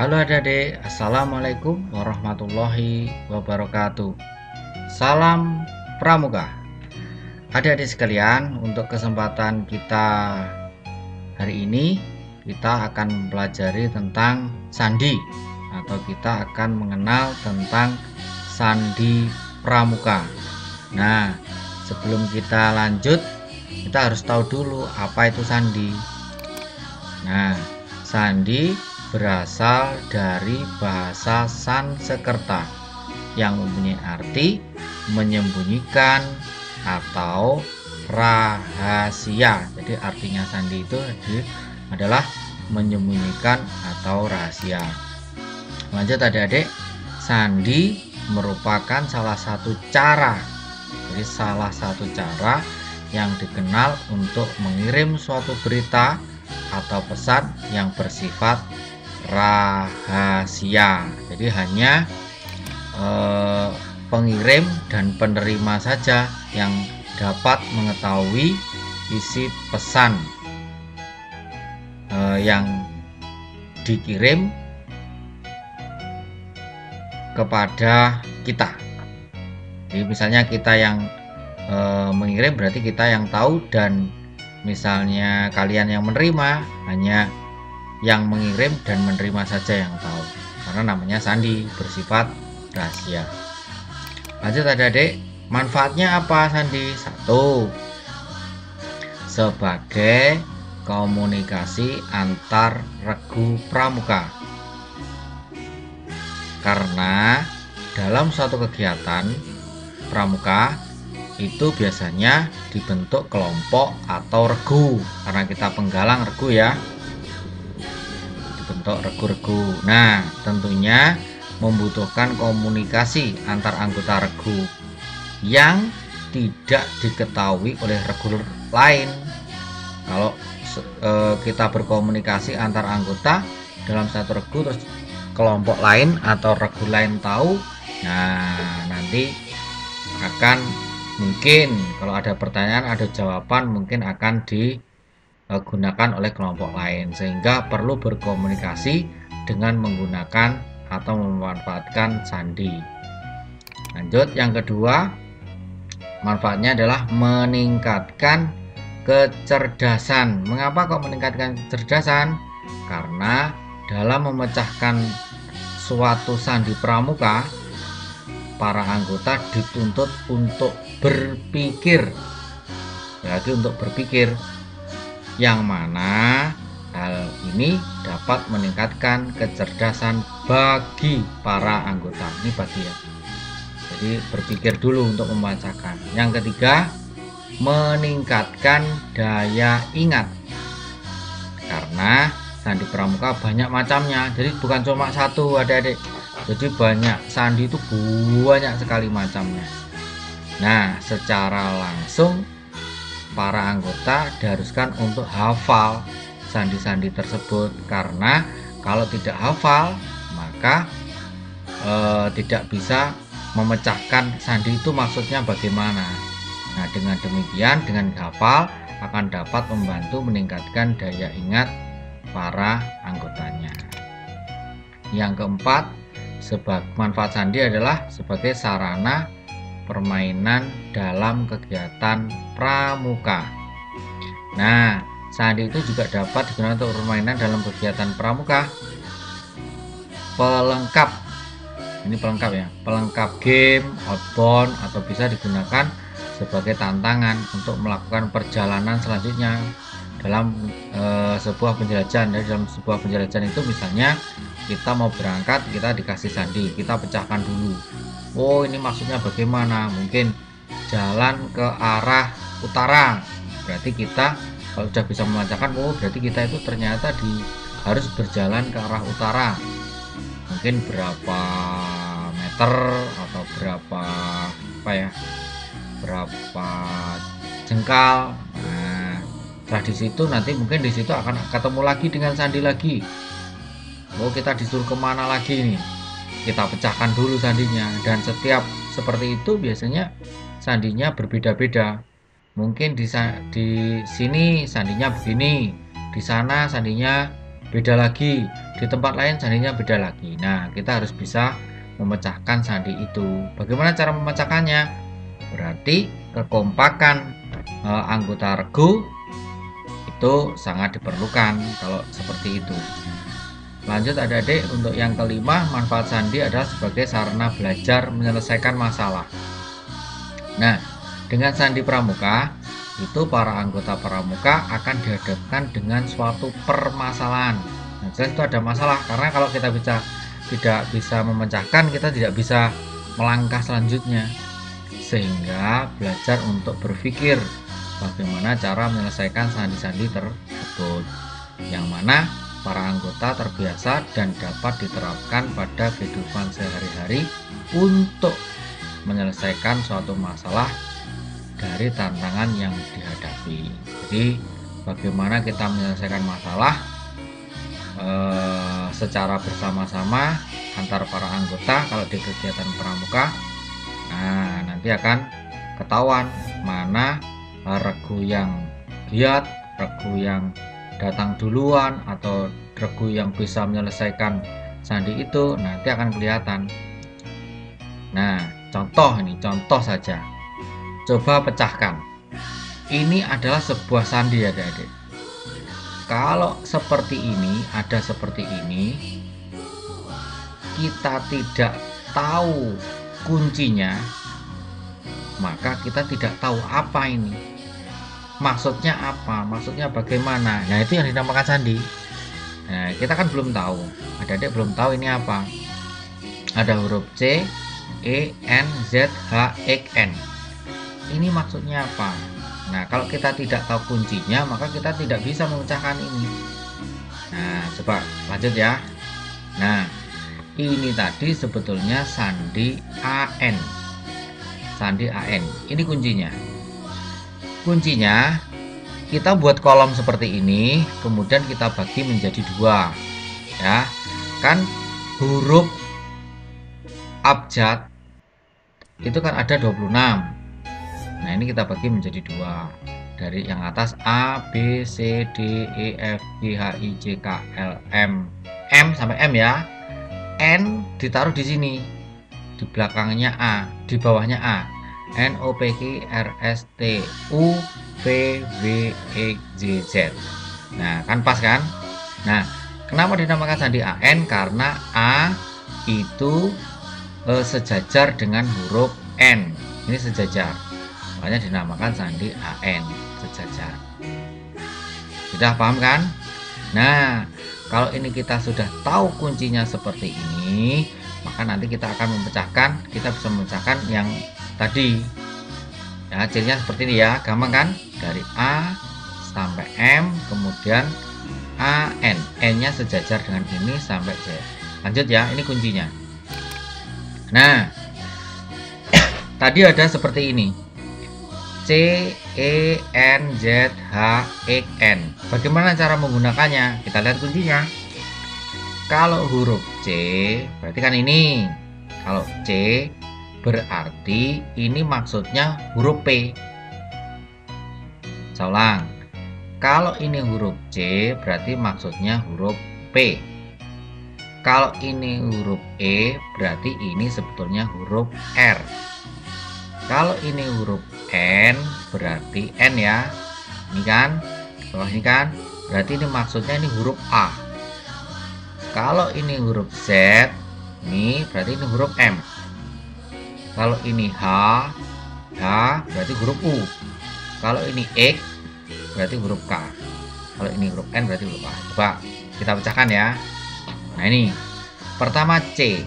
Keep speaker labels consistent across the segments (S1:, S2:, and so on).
S1: Halo adik-adik, Assalamualaikum warahmatullahi wabarakatuh. Salam Pramuka. Adik-adik sekalian, untuk kesempatan kita hari ini, kita akan mempelajari tentang sandi, atau kita akan mengenal tentang sandi pramuka. Nah, sebelum kita lanjut, kita harus tahu dulu apa itu sandi. Nah, sandi berasal dari bahasa Sanskerta yang mempunyai arti menyembunyikan atau rahasia. Jadi artinya sandi itu adalah menyembunyikan atau rahasia. Lanjut adik-adik, sandi merupakan salah satu cara. Jadi salah satu cara yang dikenal untuk mengirim suatu berita atau pesan yang bersifat rahasia. Jadi hanya pengirim dan penerima saja yang dapat mengetahui isi pesan yang dikirim kepada kita. Jadi misalnya kita yang mengirim, berarti kita yang tahu, dan misalnya kalian yang menerima, hanya yang mengirim dan menerima saja yang tahu, karena namanya sandi, bersifat rahasia. Lanjut adik-adik, manfaatnya apa sandi? 1. Sebagai komunikasi antar regu pramuka, karena dalam suatu kegiatan pramuka itu biasanya dibentuk kelompok atau regu, karena kita penggalang regu ya, dibentuk regu-regu. Nah, tentunya membutuhkan komunikasi antar anggota regu yang tidak diketahui oleh regu lain. Kalau kita berkomunikasi antar anggota dalam satu regu, terus kelompok lain atau regu lain tahu, nah nanti akan mungkin kalau ada pertanyaan, ada jawaban, mungkin akan digunakan oleh kelompok lain, sehingga perlu berkomunikasi dengan menggunakan atau memanfaatkan sandi. Lanjut, yang kedua, manfaatnya adalah meningkatkan kecerdasan. Mengapa kok meningkatkan kecerdasan? Karena dalam memecahkan suatu sandi pramuka, para anggota dituntut untuk berpikir, lagi untuk berpikir, yang mana hal ini dapat meningkatkan kecerdasan bagi para anggota. Ini bagi ya, jadi berpikir dulu untuk membacakan. Yang ketiga, meningkatkan daya ingat, karena sandi pramuka banyak macamnya, jadi bukan cuma satu adik-adik, jadi banyak sandi itu, banyak sekali macamnya. Nah, secara langsung para anggota diharuskan untuk hafal sandi-sandi tersebut, karena kalau tidak hafal maka tidak bisa memecahkan sandi itu maksudnya bagaimana. Nah, dengan demikian, dengan hafal akan dapat membantu meningkatkan daya ingat para anggotanya. Yang keempat, manfaat sandi adalah sebagai sarana permainan dalam kegiatan pramuka. Nah, sandi itu juga dapat digunakan untuk permainan dalam kegiatan pramuka. Pelengkap, ini pelengkap ya, pelengkap game, outbound, atau bisa digunakan sebagai tantangan untuk melakukan perjalanan selanjutnya dalam sebuah penjelajahan. Dari dalam sebuah penjelajahan itu, misalnya kita mau berangkat, kita dikasih sandi, kita pecahkan dulu. Oh, ini maksudnya bagaimana? Mungkin jalan ke arah utara, berarti kita kalau sudah bisa memecahkan, oh berarti kita itu ternyata harus berjalan ke arah utara. Mungkin berapa meter atau berapa berapa jengkal. Nah, setelah di situ nanti mungkin di situ akan ketemu lagi dengan sandi lagi. Oh, kita disuruh kemana lagi nih? Kita pecahkan dulu sandinya, dan setiap seperti itu biasanya sandinya berbeda-beda. Mungkin di sini sandinya begini, di sana sandinya beda lagi, di tempat lain sandinya beda lagi. Nah, kita harus bisa memecahkan sandi itu. Bagaimana cara memecahkannya? Berarti kekompakan anggota regu itu sangat diperlukan kalau seperti itu. Lanjut adik-adik, untuk yang kelima, manfaat sandi adalah sebagai sarana belajar menyelesaikan masalah. Nah, dengan sandi pramuka, itu para anggota pramuka akan dihadapkan dengan suatu permasalahan. Nah, jelas itu ada masalah, karena kalau kita tidak bisa memecahkan, kita tidak bisa melangkah selanjutnya. Sehingga belajar untuk berpikir bagaimana cara menyelesaikan sandi-sandi tersebut, yang mana para anggota terbiasa dan dapat diterapkan pada kehidupan sehari-hari untuk menyelesaikan suatu masalah dari tantangan yang dihadapi. Jadi bagaimana kita menyelesaikan masalah secara bersama-sama antar para anggota kalau di kegiatan pramuka. Nah, nanti akan ketahuan mana regu yang giat, regu yang datang duluan, atau regu yang bisa menyelesaikan sandi itu, nanti akan kelihatan. Nah, contoh saja. Coba pecahkan. Ini adalah sebuah sandi ya adik-adik. Kalau seperti ini, ada seperti ini, kita tidak tahu kuncinya, maka kita tidak tahu apa ini. Maksudnya apa? Maksudnya bagaimana? Nah, itu yang dinamakan sandi. Nah, kita kan belum tahu. Adik-adik belum tahu ini apa. Ada huruf C, E, N, Z, H, X, N. Ini maksudnya apa? Nah, kalau kita tidak tahu kuncinya, maka kita tidak bisa memecahkan ini. Nah, coba lanjut ya. Nah, ini tadi sebetulnya sandi AN. Sandi AN. Ini kuncinya. Kuncinya kita buat kolom seperti ini, kemudian kita bagi menjadi dua, ya kan. Huruf abjad itu kan ada 26. Nah, ini kita bagi menjadi dua, dari yang atas A, B, C, D, E, F, G, H, I, J, K, L, M, M sampai M ya. N ditaruh di sini, di belakangnya A, di bawahnya A. N, O, P, Q, R, S, T, U, V, W, X, Y, Z. Nah, kan pas kan? Nah, kenapa dinamakan sandi AN? Karena A itu sejajar dengan huruf N. Ini sejajar, makanya dinamakan sandi AN, sejajar. Sudah paham kan? Nah, kalau ini kita sudah tahu kuncinya seperti ini, maka nanti kita akan memecahkan, kita bisa memecahkan yang tadi ya. Hasilnya seperti ini ya, gampang kan? Dari A sampai M, kemudian AN, N nya sejajar dengan ini sampai Z. Lanjut ya, ini kuncinya. Nah, tadi ada seperti ini, C, E, N, Z, H, X, N. Bagaimana cara menggunakannya? Kita lihat kuncinya. Kalau huruf C berarti kan ini. Kalau C berarti ini maksudnya huruf P. Saya ulang. Kalau ini huruf C berarti maksudnya huruf P. Kalau ini huruf E berarti ini sebetulnya huruf R. Kalau ini huruf N berarti N ya. Ini kan, bawah ini kan, berarti ini maksudnya ini huruf A. Kalau ini huruf Z, ini berarti ini huruf M. Kalau ini H berarti huruf U. Kalau ini X berarti huruf K. Kalau ini huruf N berarti huruf A. Coba kita pecahkan ya. Nah, ini pertama C.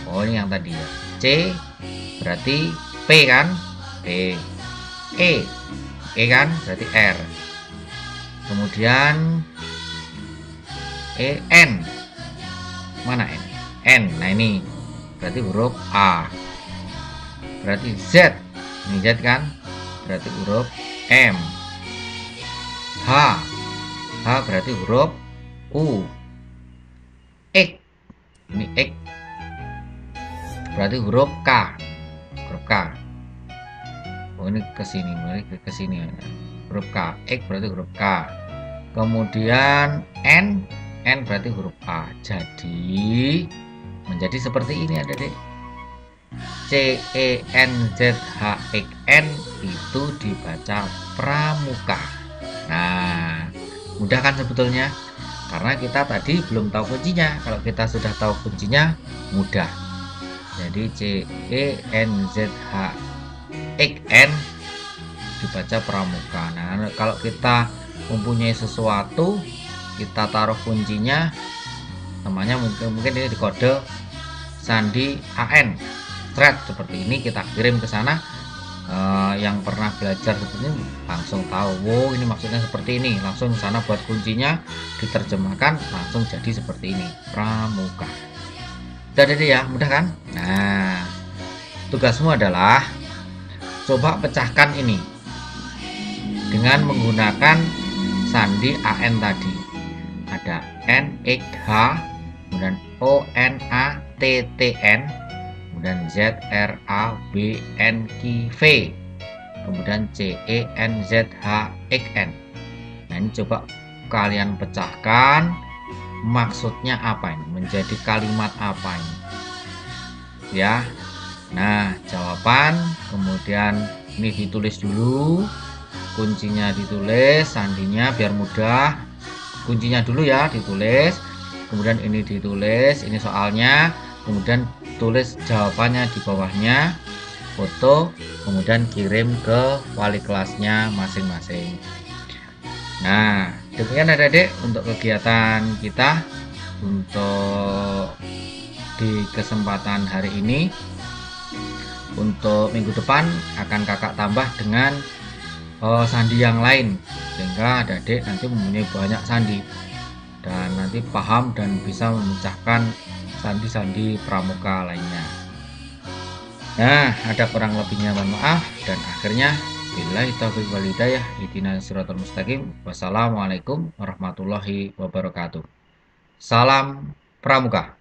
S1: Oh, ini yang tadi ya. C berarti P kan? P. E kan? Berarti R. Kemudian N. Mana N? N. Nah, ini berarti huruf A. Berarti Z. Ini Z kan? Berarti huruf M. H berarti huruf U. X. Ini X. Berarti huruf K. Huruf K. Oh, ini ke sini, mulai ke sini. Huruf K. X berarti huruf K. kemudian N berarti huruf A. Jadi menjadi seperti ini adik-adik. CENZHXN itu dibaca pramuka. Nah, mudah kan sebetulnya? Karena kita tadi belum tahu kuncinya. Kalau kita sudah tahu kuncinya, mudah. Jadi CENZHXN dibaca pramuka. Nah, kalau kita mempunyai sesuatu, kita taruh kuncinya, namanya mungkin ini di kode sandi AN thread seperti ini, kita kirim ke sana. Yang pernah belajar seperti ini langsung tahu, wow ini maksudnya seperti ini, langsung sana buat kuncinya, diterjemahkan, langsung jadi seperti ini, pramuka. Udah deh ya, mudah kan? Nah, tugasmu adalah coba pecahkan ini dengan menggunakan sandi AN tadi. Ada N, X, H, kemudian O, N, A, T, T, N, kemudian Z, R, A, B, N, Q, V, kemudian C, E, N, Z, H, X, N. Nah, ini coba kalian pecahkan, maksudnya apa ini, menjadi kalimat apa ini ya. Nah, jawaban kemudian ini ditulis dulu, kuncinya ditulis, sandinya biar mudah, kuncinya dulu ya ditulis, kemudian ini ditulis, ini soalnya, kemudian tulis jawabannya di bawahnya, foto, kemudian kirim ke wali kelasnya masing-masing. Nah, demikian adik-adik untuk kegiatan kita untuk di kesempatan hari ini. Untuk minggu depan akan kakak tambah dengan sandi yang lain, sehingga adik-adik nanti mempunyai banyak sandi dan nanti paham dan bisa memecahkan sandi-sandi pramuka lainnya. Nah, ada kurang lebihnya mohon maaf, dan akhirnya billahi taufiq wal hidayah, ihdinas siratal mustaqim. Wassalamualaikum warahmatullahi wabarakatuh. Salam pramuka.